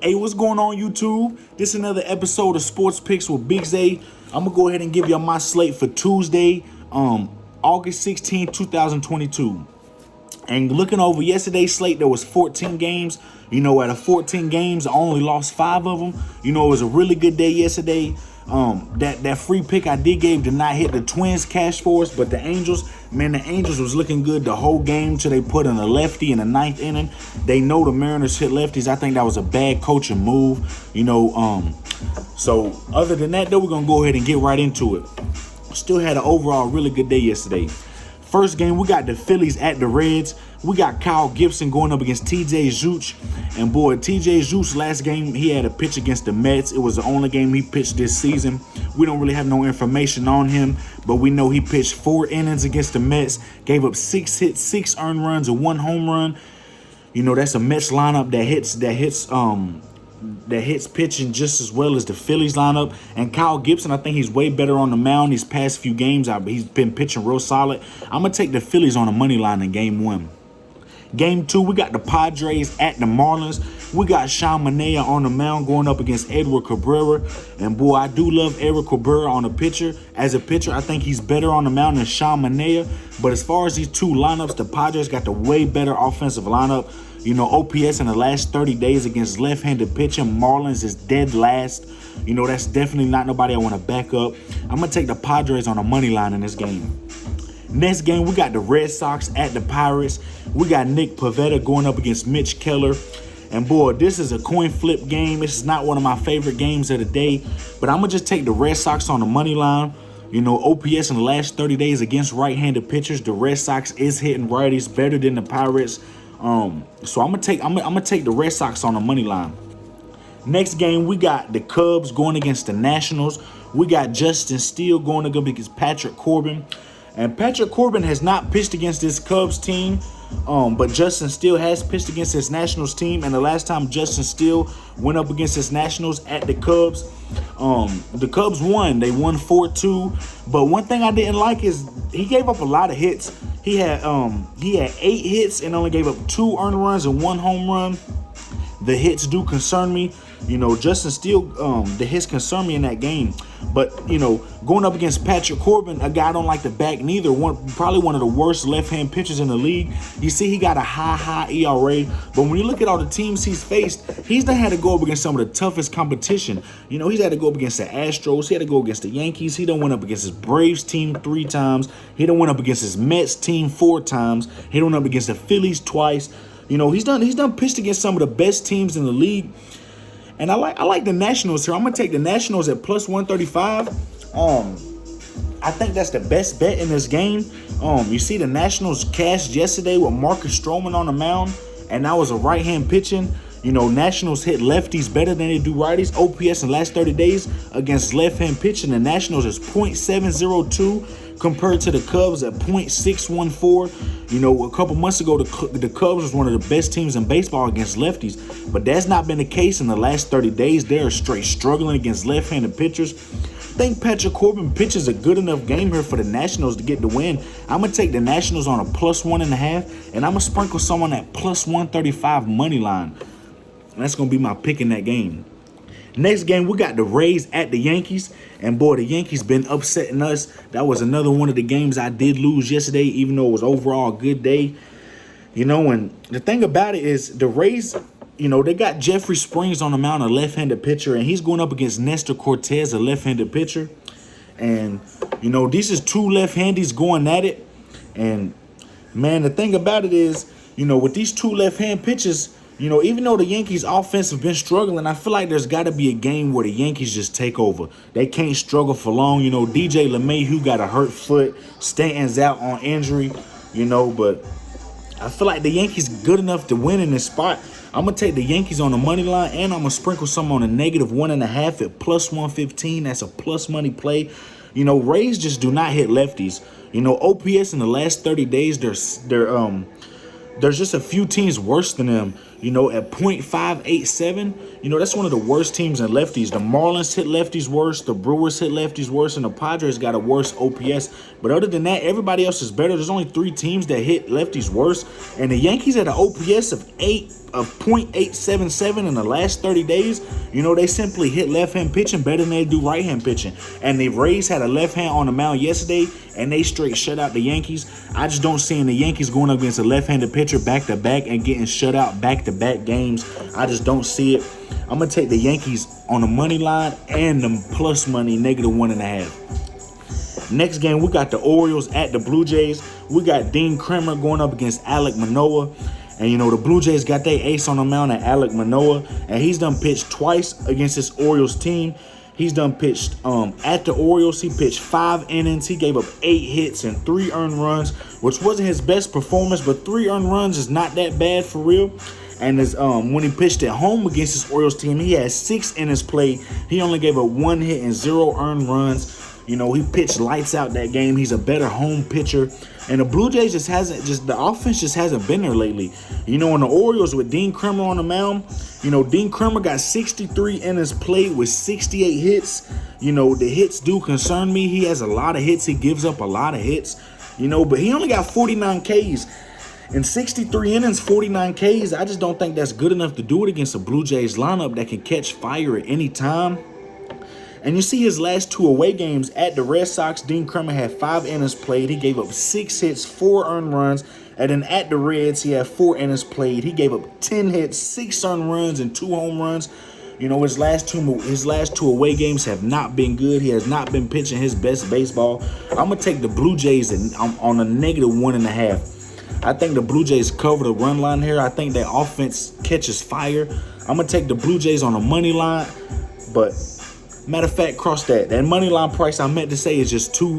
Hey, what's going on, YouTube? This is another episode of Sports Picks with Big Zay. I'm gonna go ahead and give y'all my slate for Tuesday, August 16, 2022. And looking over yesterday's slate, there was 14 games. Out of 14 games, I only lost 5 of them. It was a really good day yesterday. That free pick I did not hit. The Twins cash for us, but the Angels was looking good the whole game till they put in a lefty in the 9th inning. They know the Mariners hit lefties. I think that was a bad coaching move. So other than that, though, we're gonna go ahead and get right into it. Still had an overall really good day yesterday. First game, we got the Phillies at the Reds. We got Kyle Gibson going up against TJ Zeuch. And boy, TJ Zeuch last game, he had a pitch against the Mets. It was the only game he pitched this season. We don't really have no information on him, but we know he pitched 4 innings against the Mets, gave up 6 hits, 6 earned runs, and 1 home run. That's a Mets lineup that hits pitching just as well as the Phillies lineup. And Kyle Gibson, I think he's way better on the mound these past few games. He's been pitching real solid. I'm going to take the Phillies on the money line in game 1. Game 2, we got the Padres at the Marlins. We got Sean Manaea on the mound going up against Edward Cabrera. And boy, I do love Edward Cabrera on the pitcher. As a pitcher, I think he's better on the mound than Sean Manaea. But as far as these two lineups, the Padres got the way better offensive lineup. OPS in the last 30 days against left-handed pitching, Marlins is dead last. That's definitely not nobody I want to back up. I'm going to take the Padres on the money line in this game. Next game, we got the Red Sox at the Pirates. We got Nick Pivetta going up against Mitch Keller. And boy, this is a coin flip game. This is not one of my favorite games of the day. But I'm going to just take the Red Sox on the money line. OPS in the last 30 days against right-handed pitchers, the Red Sox is hitting righties better than the Pirates. So I'm gonna take the Red Sox on the money line. Next game, we got the Cubs going against the Nationals. We got Justin Steele going against Patrick Corbin. And Patrick Corbin has not pitched against this Cubs team, but Justin Steele has pitched against this Nationals team. And the last time Justin Steele went up against his Nationals at the Cubs, the Cubs won. They won 4-2. But one thing I didn't like is he gave up a lot of hits. He had 8 hits and only gave up 2 earned runs and 1 home run. The hits do concern me. Justin Steele, the hits concern me in that game. But, going up against Patrick Corbin, a guy I don't like to back neither. Probably one of the worst left-hand pitchers in the league. You see, he got a high ERA. But when you look at all the teams he's faced, he's done had to go up against some of the toughest competition. He's had to go up against the Astros. He had to go against the Yankees. He done went up against his Braves team 3 times. He done went up against his Mets team 4 times. He done went up against the Phillies twice. He's done pitched against some of the best teams in the league. And I like the Nationals here. I'm going to take the Nationals at plus 135. I think that's the best bet in this game. You see the Nationals cashed yesterday with Marcus Stroman on the mound, and that was a right-hand pitching. Nationals hit lefties better than they do righties. OPS in the last 30 days against left-hand pitching, the Nationals is .702 compared to the Cubs at .614. A couple months ago, the Cubs was one of the best teams in baseball against lefties, but that's not been the case in the last 30 days. They're straight struggling against left-handed pitchers. I think Patrick Corbin pitches a good enough game here for the Nationals to get the win. I'm going to take the Nationals on a plus 1.5, and I'm going to sprinkle someone at plus 135 money line. And that's going to be my pick in that game. Next game, we got the Rays at the Yankees. And boy, the Yankees been upsetting us. That was another one of the games I did lose yesterday, even though it was overall a good day. And the thing about it is the Rays, they got Jeffrey Springs on the mound, a left-handed pitcher, and he's going up against Nestor Cortez, a left-handed pitcher. And, this is 2 left-handies going at it. And, man, the thing about it is, with these 2 left-hand pitchers, even though the Yankees' offense have been struggling, I feel like there's got to be a game where the Yankees just take over. They can't struggle for long. DJ LeMahieu got a hurt foot. Stanton's out on injury, but I feel like the Yankees good enough to win in this spot. I'm going to take the Yankees on the money line, and I'm going to sprinkle some on a negative 1.5 at plus 115. That's a plus money play. Rays just do not hit lefties. OPS in the last 30 days, there's just a few teams worse than them. at .587, that's one of the worst teams in lefties. The Marlins hit lefties worse. The Brewers hit lefties worse. And the Padres got a worse OPS. But other than that, everybody else is better. There's only 3 teams that hit lefties worse. And the Yankees had an OPS of .877 in the last 30 days. They simply hit left-hand pitching better than they do right-hand pitching. And the Rays had a left hand on the mound yesterday, and they straight shut out the Yankees. I just don't see the Yankees going up against a left-handed pitcher back-to-back and getting shut out back-to-back games. I just don't see it. I'm going to take the Yankees on the money line and the plus money, -1.5. Next game, we got the Orioles at the Blue Jays. We got Dean Kremer going up against Alek Manoah. And, the Blue Jays got their ace on the mound at Alek Manoah. And he's done pitched twice against this Orioles team. He's done pitched at the Orioles. He pitched 5 innings. He gave up 8 hits and 3 earned runs, which wasn't his best performance. But 3 earned runs is not that bad for real. And when he pitched at home against this Orioles team, he had 6 innings played. He only gave up 1 hit and 0 earned runs. He pitched lights out that game. He's a better home pitcher. And the Blue Jays the offense just hasn't been there lately. In the Orioles with Dean Kremer on the mound, Dean Kremer got 63 innings played with 68 hits. The hits do concern me. He has a lot of hits. He gives up a lot of hits, but he only got 49 Ks. In 63 innings, 49 Ks, I just don't think that's good enough to do it against a Blue Jays lineup that can catch fire at any time. And you see his last 2 away games at the Red Sox, Dean Kremer had 5 innings played. He gave up 6 hits, 4 earned runs. And then at the Reds, he had 4 innings played. He gave up 10 hits, 6 earned runs, and 2 home runs. His last two away games have not been good. He has not been pitching his best baseball. I'm going to take the Blue Jays on a -1.5. I think the Blue Jays cover the run line here. I think their offense catches fire. I'm going to take the Blue Jays on the money line. But matter of fact, cross that. That money line price I meant to say is just too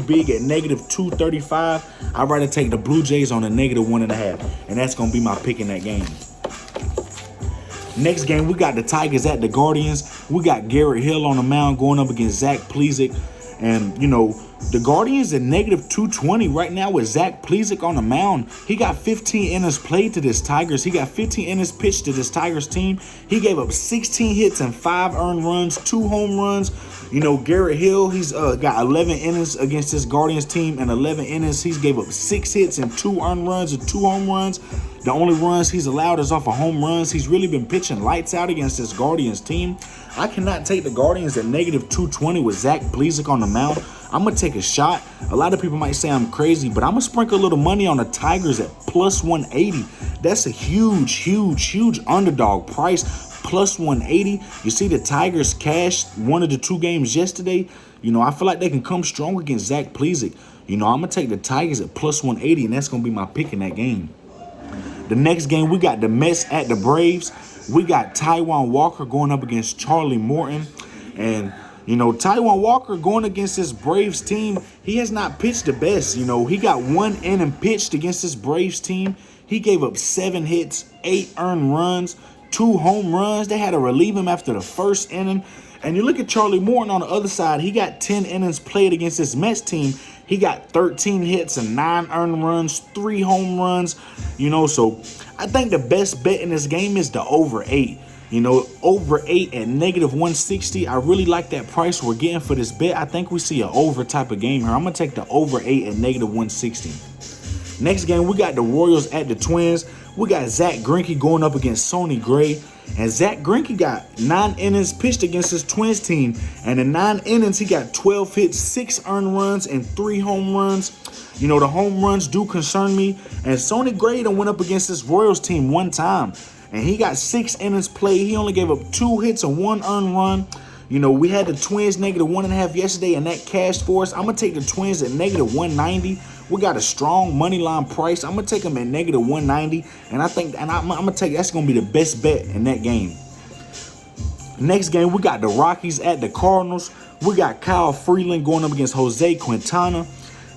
big at -235. I'd rather take the Blue Jays on a -1.5. And that's going to be my pick in that game. Next game, we got the Tigers at the Guardians. We got Garrett Hill on the mound going up against Zach Plesac. And, the Guardians at -220 right now with Zach Plesac on the mound. He got 15 innings played to this Tigers. He got 15 innings pitched to this Tigers team. He gave up 16 hits and 5 earned runs, 2 home runs. Garrett Hill, he's got 11 innings against this Guardians team. And 11 innings, he's gave up 6 hits and 2 earned runs and 2 home runs. The only runs he's allowed is off of home runs. He's really been pitching lights out against this Guardians team. I cannot take the Guardians at -220 with Zach Plesac on the mound. I'm going to take a shot. A lot of people might say I'm crazy, but I'm going to sprinkle a little money on the Tigers at +180. That's a huge underdog price. +180. You see the Tigers cashed one of the 2 games yesterday. I feel like they can come strong against Zach Plesac. I'm going to take the Tigers at +180, and that's going to be my pick in that game. The next game, we got the Mets at the Braves. We got Taijuan Walker going up against Charlie Morton. And, Taijuan Walker going against this Braves team, he has not pitched the best. He got 1 inning pitched against this Braves team. He gave up 7 hits, 8 earned runs, 2 home runs. They had to relieve him after the first inning. And you look at Charlie Morton on the other side. He got 10 innings played against this Mets team. He got 13 hits and 9 earned runs, 3 home runs. So I think the best bet in this game is the over 8. Over 8 at -160. I really like that price we're getting for this bet. I think we see an over type of game here. I'm going to take the over 8 at -160. Next game, we got the Royals at the Twins. We got Zach Greinke going up against Sonny Gray. And Zach Greinke got 9 innings pitched against his Twins team. And in 9 innings, he got 12 hits, 6 earned runs, and 3 home runs. The home runs do concern me. And Sonny Gray done went up against this Royals team 1 time. And he got 6 innings played. He only gave up 2 hits and 1 earned run. We had the Twins -1.5 yesterday, and that cashed for us. I'm going to take the Twins at -190. We got a strong money line price. I'm going to take them at -190. And I'm going to take that's going to be the best bet in that game. Next game, we got the Rockies at the Cardinals. We got Kyle Freeland going up against Jose Quintana.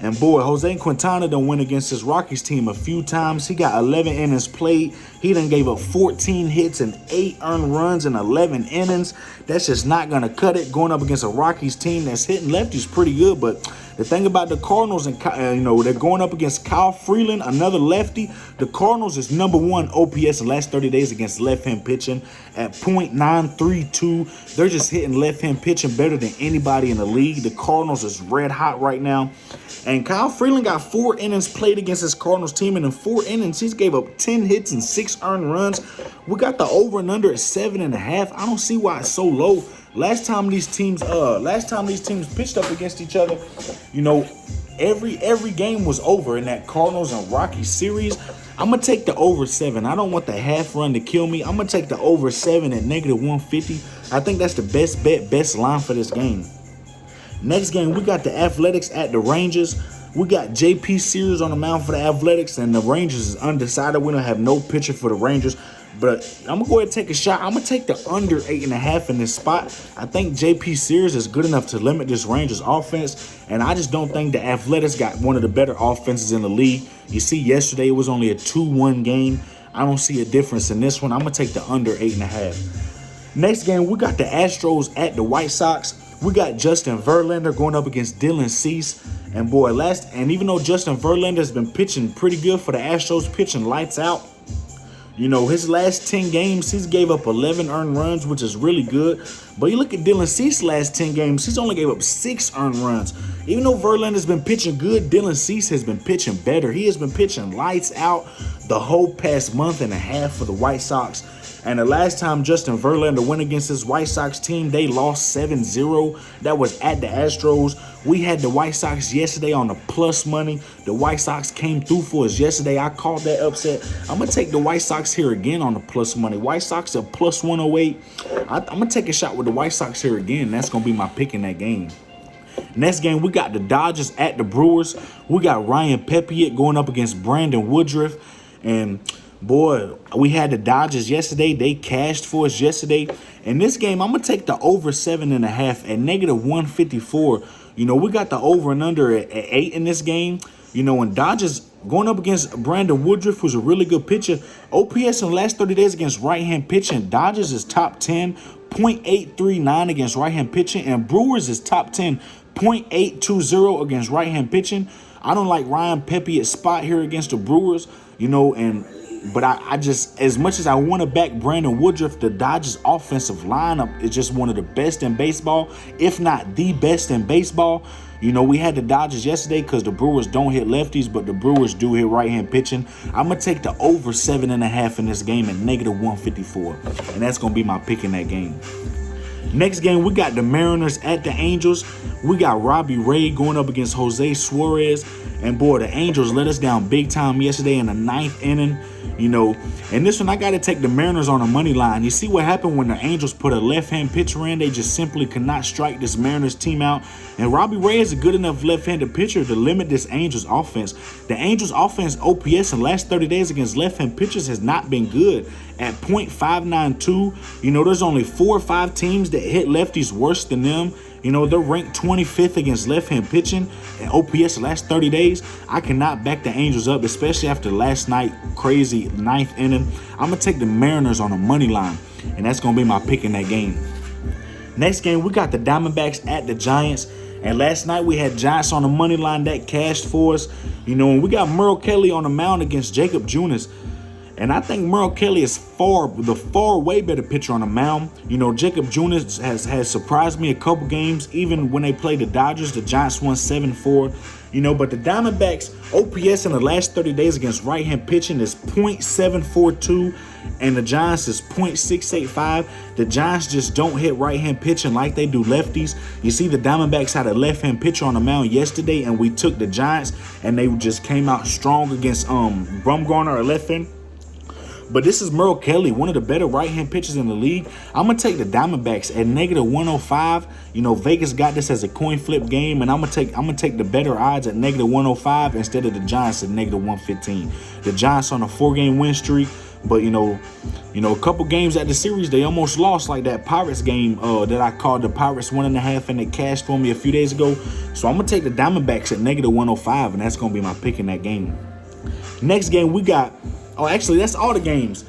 And boy, Jose Quintana done went against his Rockies team a few times. He got 11 innings played. He done gave up 14 hits and 8 earned runs in 11 innings. That's just not going to cut it going up against a Rockies team that's hitting lefties pretty good, but The thing about the Cardinals, and they're going up against Kyle Freeland, another lefty. The Cardinals is #1 OPS the last 30 days against left-hand pitching at .932. They're just hitting left-hand pitching better than anybody in the league. The Cardinals is red hot right now. And Kyle Freeland got 4 innings played against his Cardinals team, and in 4 innings, he's gave up 10 hits and 6 earned runs. We got the over and under at 7.5. I don't see why it's so low. Last time these teams pitched up against each other, every game was over in that Cardinals and Rockies series. I'm gonna take the over 7. I don't want the half run to kill me. I'm gonna take the over 7 at -150. I think that's the best bet, best line for this game. Next game, we got the Athletics at the Rangers. We got JP Sears on the mound for the Athletics, and the Rangers is undecided. We don't have no pitcher for the Rangers. But I'm going to go ahead and take a shot. I'm going to take the under 8.5 in this spot. I think JP Sears is good enough to limit this Rangers offense. And I just don't think the Athletics got one of the better offenses in the league. You see, yesterday it was only a 2-1 game. I don't see a difference in this one. I'm going to take the under 8.5. Next game, we got the Astros at the White Sox. We got Justin Verlander going up against Dylan Cease. And boy, even though Justin Verlander has been pitching pretty good for the Astros, pitching lights out, his last 10 games, he's gave up 11 earned runs, which is really good. But you look at Dylan Cease's last 10 games, he's only gave up 6 earned runs. Even though Verlander's been pitching good, Dylan Cease has been pitching better. He has been pitching lights out the whole past month and a half for the White Sox. And the last time Justin Verlander went against his White Sox team, they lost 7-0. That was at the Astros. We had the White Sox yesterday on the plus money. The White Sox came through for us yesterday. I called that upset. I'm going to take the White Sox here again on the plus money. White Sox at plus 108. I'm going to take a shot with the White Sox here again. That's going to be my pick in that game. Next game, we got the Dodgers at the Brewers. We got Ryan Pepiot going up against Brandon Woodruff. And boy, we had the Dodgers yesterday. They cashed for us yesterday. In this game, I'm going to take the over 7.5 at -154. We got the over and under at 8 in this game. And Dodgers going up against Brandon Woodruff, who's a really good pitcher. OPS in the last 30 days against right-hand pitching. Dodgers is top 10, .839 against right-hand pitching. And Brewers is top 10, .820 against right-hand pitching. I don't like Ryan Pepiot's spot here against the Brewers, But I just, as much as I want to back Brandon Woodruff, the Dodgers offensive lineup is just one of the best in baseball, if not the best in baseball. We had the Dodgers yesterday because the Brewers don't hit lefties, but the Brewers do hit right-hand pitching. I'm going to take the over 7.5 in this game at -154. And that's going to be my pick in that game. Next game, we got the Mariners at the Angels. We got Robbie Ray going up against Jose Suarez. And boy, the Angels let us down big time yesterday in the 9th inning. And this one, I got to take the Mariners on the money line. You see what happened when the Angels put a left-hand pitcher in? They just simply could not strike this Mariners team out. And Robbie Ray is a good enough left-handed pitcher to limit this Angels offense. The Angels offense OPS in the last 30 days against left-hand pitchers has not been good at .592. There's only 4 or 5 teams that hit lefties worse than them. They're ranked 25th against left-hand pitching and OPS the last 30 days. I cannot back the Angels up, especially after last night crazy 9th inning. I'm going to take the Mariners on the money line, and that's going to be my pick in that game. Next game, we got the Diamondbacks at the Giants. And last night we had Giants on the money line that cashed for us. And we got Merrill Kelly on the mound against Jacob Junis. And I think Merrill Kelly is far way better pitcher on the mound. Jacob Junis has surprised me a couple games. Even when they played the Dodgers, the Giants won 7-4. But the Diamondbacks OPS in the last 30 days against right-hand pitching is .742. And the Giants is .685. The Giants just don't hit right-hand pitching like they do lefties. You see, the Diamondbacks had a left-hand pitcher on the mound yesterday, and we took the Giants, and they just came out strong against Bumgarner, a left-hand. But this is Merrill Kelly, one of the better right-hand pitchers in the league. I'm going to take the Diamondbacks at -105. Vegas got this as a coin flip game, and I'm going to take the better odds at -105 instead of the Giants at -115. The Giants on a 4-game win streak. But, a couple games at the series, they almost lost, like that Pirates game that I called the Pirates 1.5, and they cashed for me a few days ago. So I'm going to take the Diamondbacks at -105, and that's going to be my pick in that game. Next game, we got... Oh, actually, that's all the games.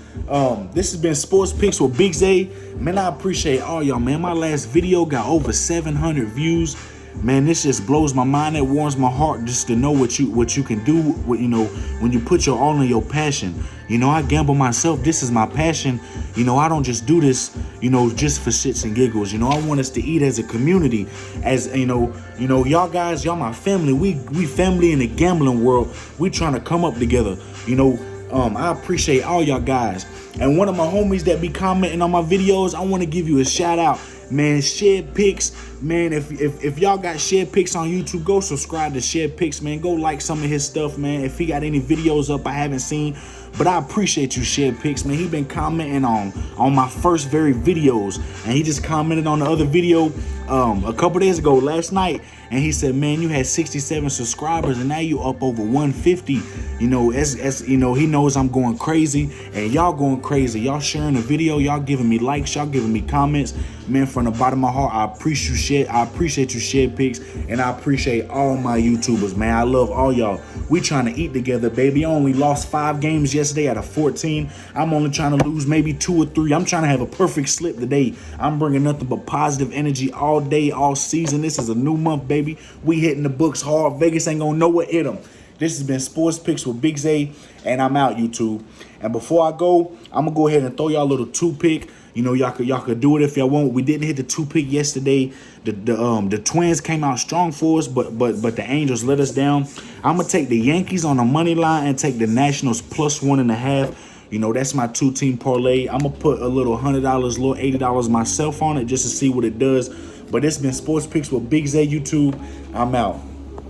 This has been Sports Picks with Big Zay. Man, I appreciate all y'all, man. My last video got over 700 views. Man, this just blows my mind. It warms my heart just to know what you can do. When you put your all in your passion. I gamble myself. This is my passion. I don't just do this, just for shits and giggles. I want us to eat as a community. As y'all guys, y'all my family. We family in the gambling world. We trying to come up together. I appreciate all y'all guys. And one of my homies that be commenting on my videos, I want to give you a shout out. Man, Shed Picks, man, if y'all got Shed Picks on YouTube, go subscribe to Shed Picks, man. Go like some of his stuff, man. If he got any videos up I haven't seen. But I appreciate you, Shed Picks, man. He been commenting on my first very videos. And he just commented on the other video a couple days ago, last night. And he said, man, you had 67 subscribers and now you up over 150. He knows I'm going crazy and y'all going crazy. Y'all sharing the video, y'all giving me likes, y'all giving me comments. Man, from the bottom of my heart, I appreciate you, Shed Picks, and I appreciate all my YouTubers, man. I love all y'all. We trying to eat together, baby. I only lost 5 games yesterday out of 14. I'm only trying to lose maybe 2 or 3. I'm trying to have a perfect slip today. I'm bringing nothing but positive energy all day, all season. This is a new month, baby. We hitting the books hard. Vegas ain't gonna know what hit them. This has been Sports Picks with Big Zay, and I'm out, YouTube. And before I go, I'm gonna go ahead and throw y'all a little 2-pick. Y'all could do it if y'all want. We didn't hit the 2-pick yesterday. The Twins came out strong for us, but the Angels let us down. I'm gonna take the Yankees on the money line and take the Nationals plus 1.5. That's my 2-team parlay. I'm gonna put a little $100, little $80 myself on it just to see what it does. But it's been Sports Picks with Big Zay, YouTube. I'm out.